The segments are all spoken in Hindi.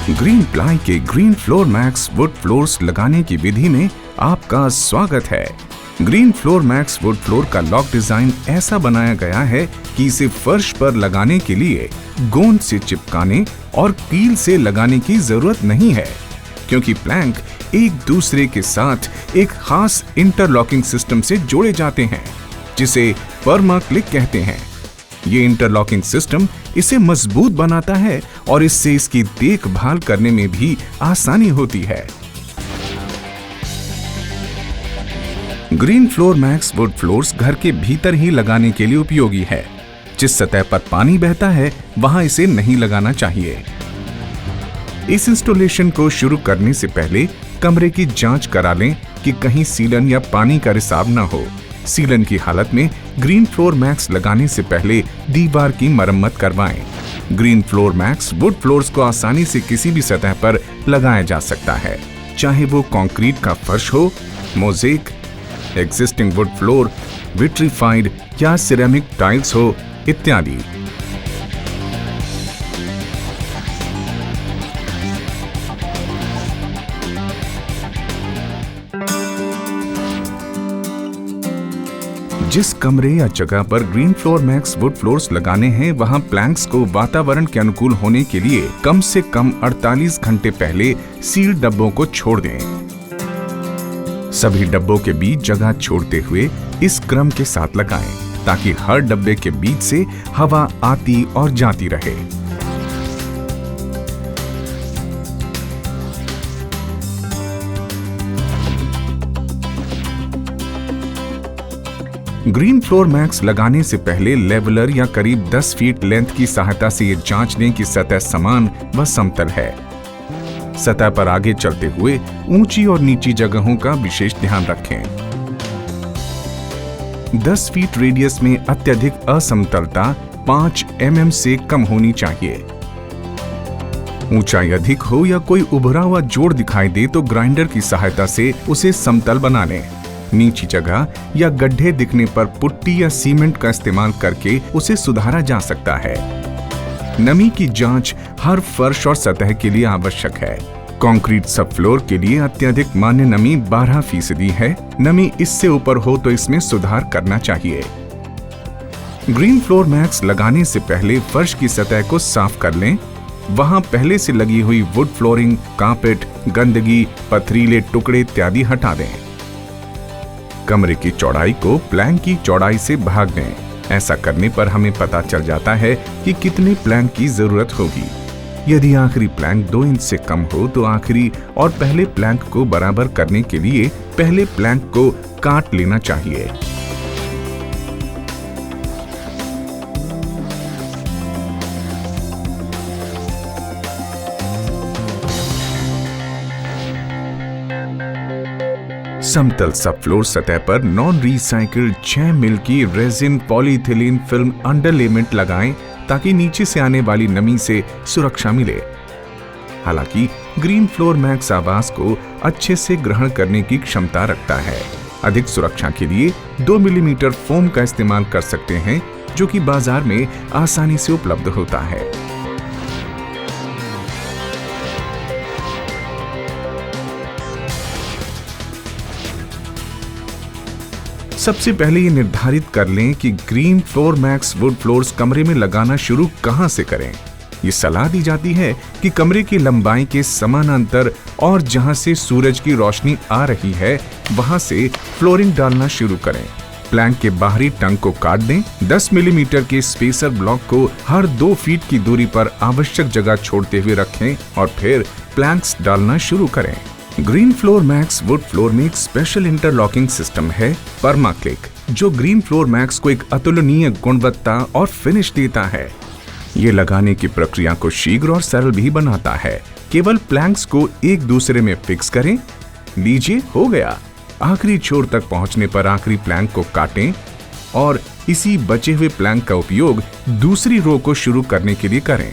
ग्रीन प्लाई के green floor max would floors लगाने की विधि में आपका स्वागत है। Green floor max would floor का लॉक डिजाइन ऐसा बनाया गया है कि इसे फर्श पर लगाने के लिए गोंद से चिपकाने और कील से लगाने की जरूरत नहीं है, क्योंकि प्लैंक एक दूसरे के साथ एक खास इंटरलॉकिंग सिस्टम से जोड़े जाते हैं, जिसे पर्मा क्लिक कहते हैं। ये इंटरलॉकिंग सिस्टम इसे मजबूत बनाता है और इससे इसकी देखभाल करने में भी आसानी होती है। Green floor max would floors घर के भीतर ही लगाने के लिए उपयोगी है। जिस सतह पर पानी बहता है वहां इसे नहीं लगाना चाहिए। इस इंस्टॉलेशन को शुरू करने से पहले कमरे की जांच करा लें कि कहीं सीलन या पानी का रिसाव न हो। सीलन की हालत में ग्रीन फ्लोर मैक्स लगाने से पहले दीवार की मरम्मत करवाएं। Green floor max would floors को आसानी से किसी भी सतह पर लगाया जा सकता है, चाहे वो कंक्रीट का फर्श हो, mosaic, existing would floor, vitrified या सिरेमिक टाइल्स हो इत्यादि। जिस कमरे या जगह पर green floor max would floors लगाने हैं, वहां प्लैंक्स को वातावरण के अनुकूल होने के लिए कम से कम 48 घंटे पहले सील डब्बों को छोड़ दें। सभी डब्बों के बीच जगह छोड़ते हुए इस क्रम के साथ लगाएं, ताकि हर डब्बे के बीच से हवा आती और जाती रहे। ग्रीन फ्लोर मैक्स लगाने से पहले लेवलर या करीब 10 फीट लेंथ की सहायता से ये जांच लें कि सतह समान व समतल है। सतह पर आगे चलते हुए ऊंची और नीची जगहों का विशेष ध्यान रखें। 10 फीट रेडियस में अत्यधिक असमतलता 5 mm से कम होनी चाहिए। ऊंचाई अधिक हो या कोई उभरा हुआ जोड़ दिखाई दे तो ग्राइंडर की सहायता से उसे समतल बना लें। नीची जगह या गड्ढे दिखने पर पुट्टी या सीमेंट का इस्तेमाल करके उसे सुधारा जा सकता है। नमी की जांच हर फर्श और सतह के लिए आवश्यक है। कंक्रीट सब फ्लोर के लिए अत्यधिक मान्य नमी 12% है। नमी इससे ऊपर हो तो इसमें सुधार करना चाहिए। ग्रीन फ्लोर मैक्स लगाने से पहले फर्श की सतह को साफ कर लें। वहां पहले से लगी हुई वुड फ्लोरिंग, कारपेट, गंदगी, पथरीले टुकड़े इत्यादि हटा दें। कमरे की चौड़ाई को प्लैंक की चौड़ाई से भाग दें। ऐसा करने पर हमें पता चल जाता है कि कितने प्लैंक की जरूरत होगी। यदि आखिरी प्लैंक 2 इंच से कम हो तो आखिरी और पहले प्लैंक को बराबर करने के लिए पहले प्लैंक को काट लेना चाहिए। समतल सब फ्लोर सतह पर नॉन रिसाइकिल्ड 6 मिल की रेजिन पॉलीइथिलीन फिल्म अंडरलेमेंट लगाएं, ताकि नीचे से आने वाली नमी से सुरक्षा मिले। हालांकि ग्रीन फ्लोर मैक्स आवास को अच्छे से ग्रहण करने की क्षमता रखता है। अधिक सुरक्षा के लिए 2 मिलीमीटर फोम का इस्तेमाल कर सकते हैं, जो कि बाजार में आसानी से उपलब्ध होता है। सबसे पहले ये निर्धारित कर लें कि green floor max would floors कमरे में लगाना शुरू कहां से करें। ये सलाह दी जाती है कि कमरे की लंबाई के समानांतर और जहां से सूरज की रोशनी आ रही है वहां से फ्लोरिंग डालना शुरू करें। प्लैंक के बाहरी टंग को काट दें। 10 मिलीमीटर के स्पेसर ब्लॉक को हर 2 फीट की दूरी पर आवश्यक जगह छोड़ते हुए रखें और फिर प्लैंक्स डालना शुरू करें। Green floor max would floor में एक स्पेशल इंटरलॉकिंग सिस्टम है, पर्मा क्लिक, जो ग्रीन फ्लोर मैक्स को एक अतुलनीय गुणवत्ता और फिनिश देता है। ये लगाने की प्रक्रिया को शीघ्र और सरल भी बनाता है। केवल प्लैंक्स को एक दूसरे में फिक्स करें। लीजिए, हो गया। आखिरी छोर तक पहुंचने पर आखिरी प्लैंक को काटें और इसी बचे हुए प्लैंक का उपयोग दूसरी रो को शुरू करने के लिए करें।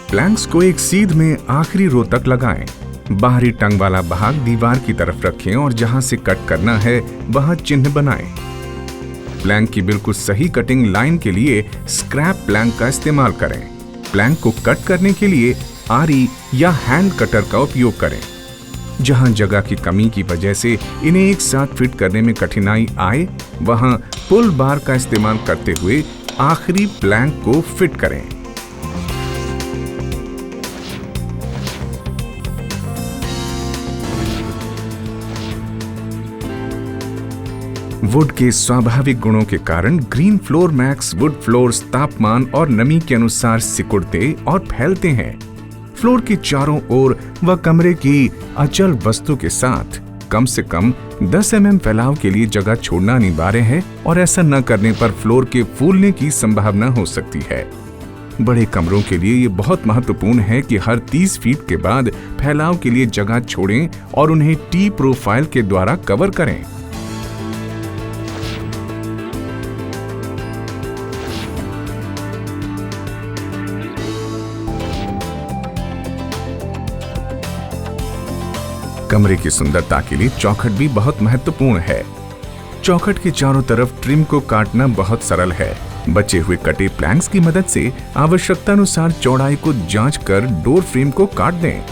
प्लैंक्स को एक सीध में आखिरी रो तक लगाएं। बाहरी टंग वाला भाग दीवार की तरफ रखें और जहां से कट करना है वहां चिन्ह बनाएं। प्लैंक की बिल्कुल सही कटिंग लाइन के लिए स्क्रैप प्लैंक का इस्तेमाल करें। प्लैंक को कट करने के लिए आरी या हैंड कटर का उपयोग करें। जहां जगह की कमी की वजह से इन्हें एक साथ फिट करने में कठिनाई आए, वहां पुल बार का इस्तेमाल करते हुए आखिरी प्लैंक को फिट करें। वुड के स्वाभाविक गुणों के कारण green floor max would floors तापमान और नमी के अनुसार सिकुड़ते और फैलते हैं। फ्लोर के चारों ओर व कमरे की अचल वस्तु के साथ कम से कम 10 mm फैलाव के लिए जगह छोड़ना अनिवार्य है और ऐसा न करने पर फ्लोर के फूलने की संभावना हो सकती है। बड़े कमरों के लिए ये बहुत महत्वपूर्ण है कि हर 30 फीट के बाद फैलाव के लिए जगह छोड़ें और उन्हें टी प्रोफाइल के द्वारा कवर करें। कमरे की सुंदरता के लिए चौखट भी बहुत महत्वपूर्ण है। चौखट के चारों तरफ ट्रिम को काटना बहुत सरल है। बचे हुए कटे प्लैंक्स की मदद से आवश्यकता अनुसार चौड़ाई को जांचकर डोर फ्रेम को काट दें।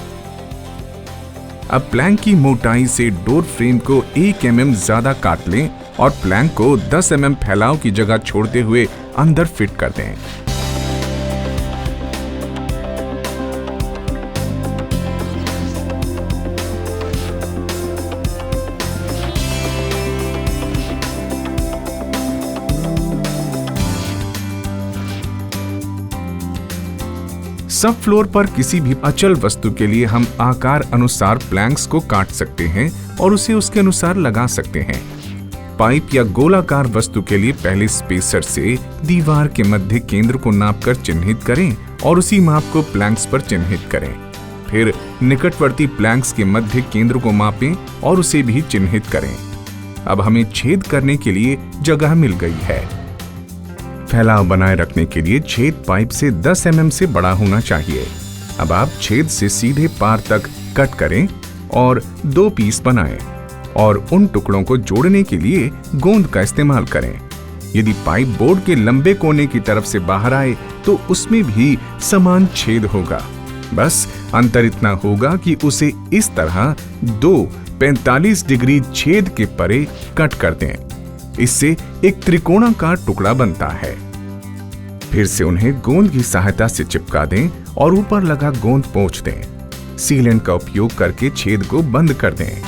अब प्लैंक की मोटाई से डोर फ्रेम को 1 mm ज्यादा काट लें और प्लैंक को 10 mm फैलाव की जगह छोड़ते हुए अंदर फिट कर दें। सब फ्लोर पर किसी भी अचल वस्तु के लिए हम आकार अनुसार प्लैंक्स को काट सकते हैं और उसे उसके अनुसार लगा सकते हैं। पाइप या गोलाकार वस्तु के लिए पहले स्पेसर से दीवार के मध्य केंद्र को नापकर चिन्हित करें और उसी माप को प्लैंक्स पर चिन्हित करें। फिर निकटवर्ती प्लैंक्स के मध्य केंद्र को मापें और उसे भी चिन्हित करें। अब हमें छेद करने के लिए जगह मिल गई है। फैलाव बनाए रखने के लिए छेद पाइप से 10 mm से बड़ा होना चाहिए। अब आप छेद से सीधे पार तक कट करें और 2 पीस बनाएं और उन टुकड़ों को जोड़ने के लिए गोंद का इस्तेमाल करें। यदि पाइप बोर्ड के लंबे कोने की तरफ से बाहर आए तो उसमें भी समान छेद होगा। बस अंतर इतना होगा कि उसे इस तरह 2 45 डिग्री छेद के परे कट कर दें। इससे एक त्रिकोणाकार टुकड़ा बनता है। फिर से उन्हें गोंद की सहायता से चिपका दें और ऊपर लगा गोंद पोंछ दें। सीलेंट का उपयोग करके छेद को बंद कर दें।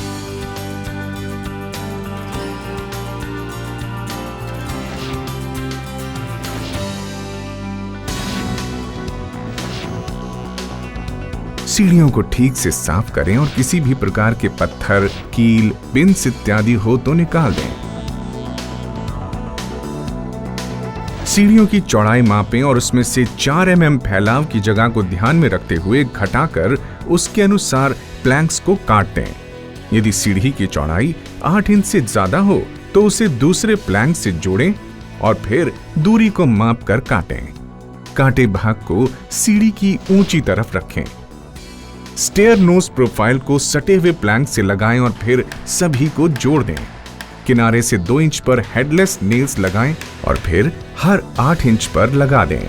सीढ़ियों को ठीक से साफ करें और किसी भी प्रकार के पत्थर, कील, पिंस इत्यादि हो तो निकाल दें। सीढ़ियों की चौड़ाई मापें और उसमें से 4 mm फैलाव की जगह को ध्यान में रखते हुए घटाकर उसके अनुसार प्लैंक्स को काट दें। यदि सीढ़ी की चौड़ाई 8 इंच से ज्यादा हो तो उसे दूसरे प्लैंक से जोड़ें और फिर दूरी को माप कर काटें। काटे भाग को सीढ़ी की ऊंची तरफ रखें। स्टेयर नोज प्रोफाइल को सटे हुए प्लैंक से लगाएं और फिर सभी को जोड़ दें। किनारे से 2 इंच पर हेडलेस नेल्स लगाएं और फिर हर 8 इंच पर लगा दें।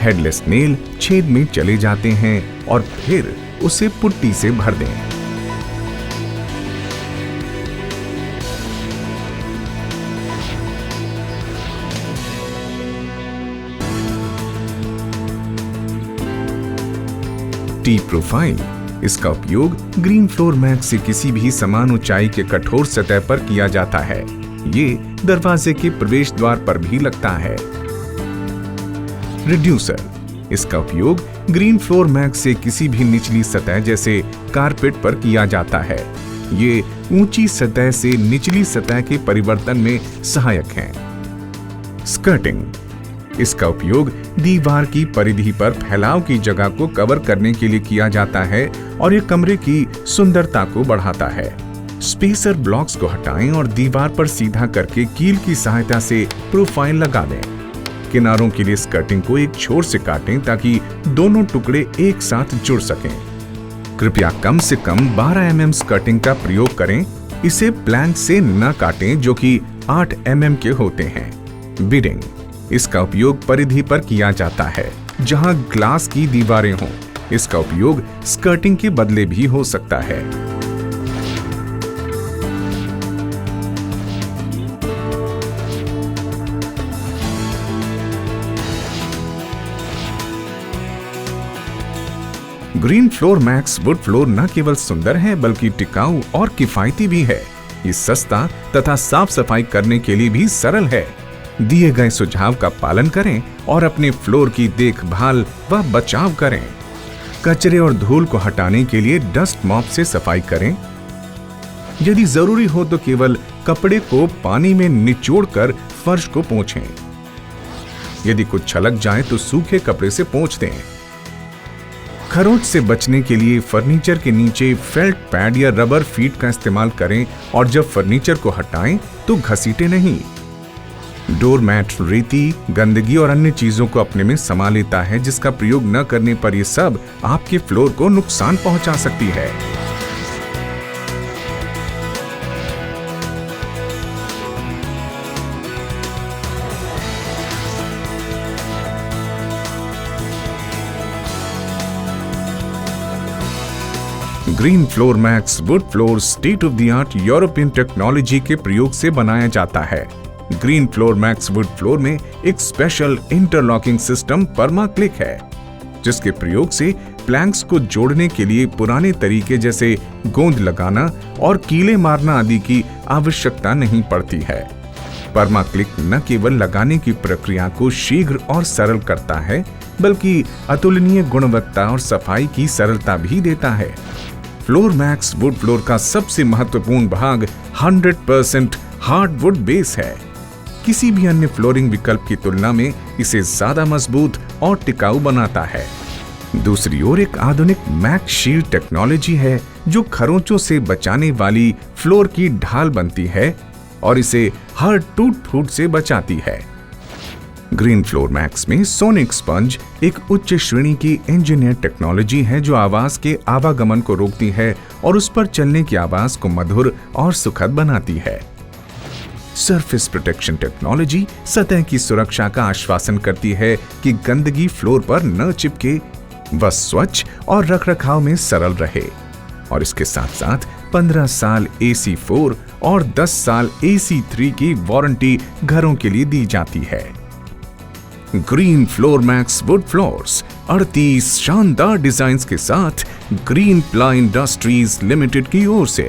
हेडलेस नेल छेद में चले जाते हैं और फिर उसे पुट्टी से भर दें। टी प्रोफाइल, इसका उपयोग ग्रीन फ्लोर मैट से किसी भी समान ऊंचाई के कठोर सतह पर किया जाता है। ये दरवाजे के प्रवेश द्वार पर भी लगता है। रिड्यूसर, इसका उपयोग ग्रीन फ्लोर मैट से किसी भी निचली सतह जैसे कारपेट पर किया जाता है। ये ऊंची सतह से निचली सतह के परिवर्तन में सहायक है। स्कर्टिंग, इसका उपयोग दीवार की परिधि पर फैलाव की जगह को कवर करने के लिए किया जाता है और ये कमरे की सुंदरता को बढ़ाता है। स्पेसर ब्लॉक्स को हटाएं और दीवार पर सीधा करके कील की सहायता से प्रोफाइल लगा दें। किनारों के लिए स्कर्टिंग को एक छोर से काटें ताकि दोनों टुकड़े एक साथ जुड़ सकें। कृपया कम से कम 12 mm स्कर्टिंग का प्रयोग करें। इसे प्लैंक से न काटें जो कि 8 mm के होते हैं। बिडिंग, इसका उपयोग परिधि पर किया जाता है जहां ग्लास की दीवारें हों। इसका उपयोग स्कर्टिंग के बदले भी हो सकता है। Green floor max would floor न केवल सुंदर है बल्कि टिकाऊ और किफायती भी है। ये सस्ता तथा साफ सफाई करने के लिए भी सरल है। दिए गए सुझाव का पालन करें और अपने फ्लोर की देखभाल व बचाव करें। कचरे और धूल को हटाने के लिए डस्ट मॉप से सफाई करें। यदि जरूरी हो तो केवल कपड़े को पानी में निचोड़कर फर्श को पोंछें। यदि कुछ छलक जाए तो सूखे कपड़े से पोंछ दें। खरोंच से बचने के लिए फर्नीचर के नीचे फेल्ट पैड या रबर फीट का इस्तेमाल करें और जब फर्नीचर को हटाएं तो घसीटे नहीं। डोरमैट रेती, गंदगी और अन्य चीजों को अपने में समा लेता है, जिसका प्रयोग न करने पर यह सब आपके फ्लोर को नुकसान पहुंचा सकती है। Green floor max would floor state of the art European technology के प्रयोग से बनाया जाता है। Green floor max would floor में एक स्पेशल इंटरलॉकिंग सिस्टम परमाक्लिक है, जिसके प्रयोग से प्लैंक्स को जोड़ने के लिए पुराने तरीके जैसे गोंद लगाना और कीले मारना आदि की आवश्यकता नहीं पड़ती है। परमाक्लिक न केवल लगाने की प्रक्रिया को शीघ्र और सरल करता है बल्कि अतुलनीय गुणवत्ता और सफाई की सरलता भी देता है। फ्लोर मैक्स वुड फ्लोर का सबसे महत्वपूर्ण भाग 100% हार्डवुड बेस है। किसी भी अन्य फ्लोरिंग विकल्प की तुलना में इसे ज्यादा मजबूत और टिकाऊ बनाता है। दूसरी ओर एक आधुनिक मैक्स शील्ड टेक्नोलॉजी है जो खरोंचों से बचाने वाली फ्लोर की ढाल बनती है और इसे हर टूट फूट से बचाती है। ग्रीन फ्लोर मैक्स में सोनिक स्पंज एक उच्च श्रेणी की इंजीनियर टेक्नोलॉजी है जो आवाज के आवागमन को रोकती है और उस पर चलने की आवाज को मधुर और सुखद बनाती है। सरफेस प्रोटेक्शन टेक्नोलॉजी सतह की सुरक्षा का आश्वासन करती है कि गंदगी फ्लोर पर न चिपके, वह स्वच्छ और रखरखाव में सरल रहे। और इसके साथ साथ 15 साल AC4 और 10 साल AC3 की वारंटी घरों के लिए दी जाती है। Green floor max would floors 38 शानदार डिजाइन्स के साथ ग्रीन प्लाई इंडस्ट्रीज लिमिटेड की ओर से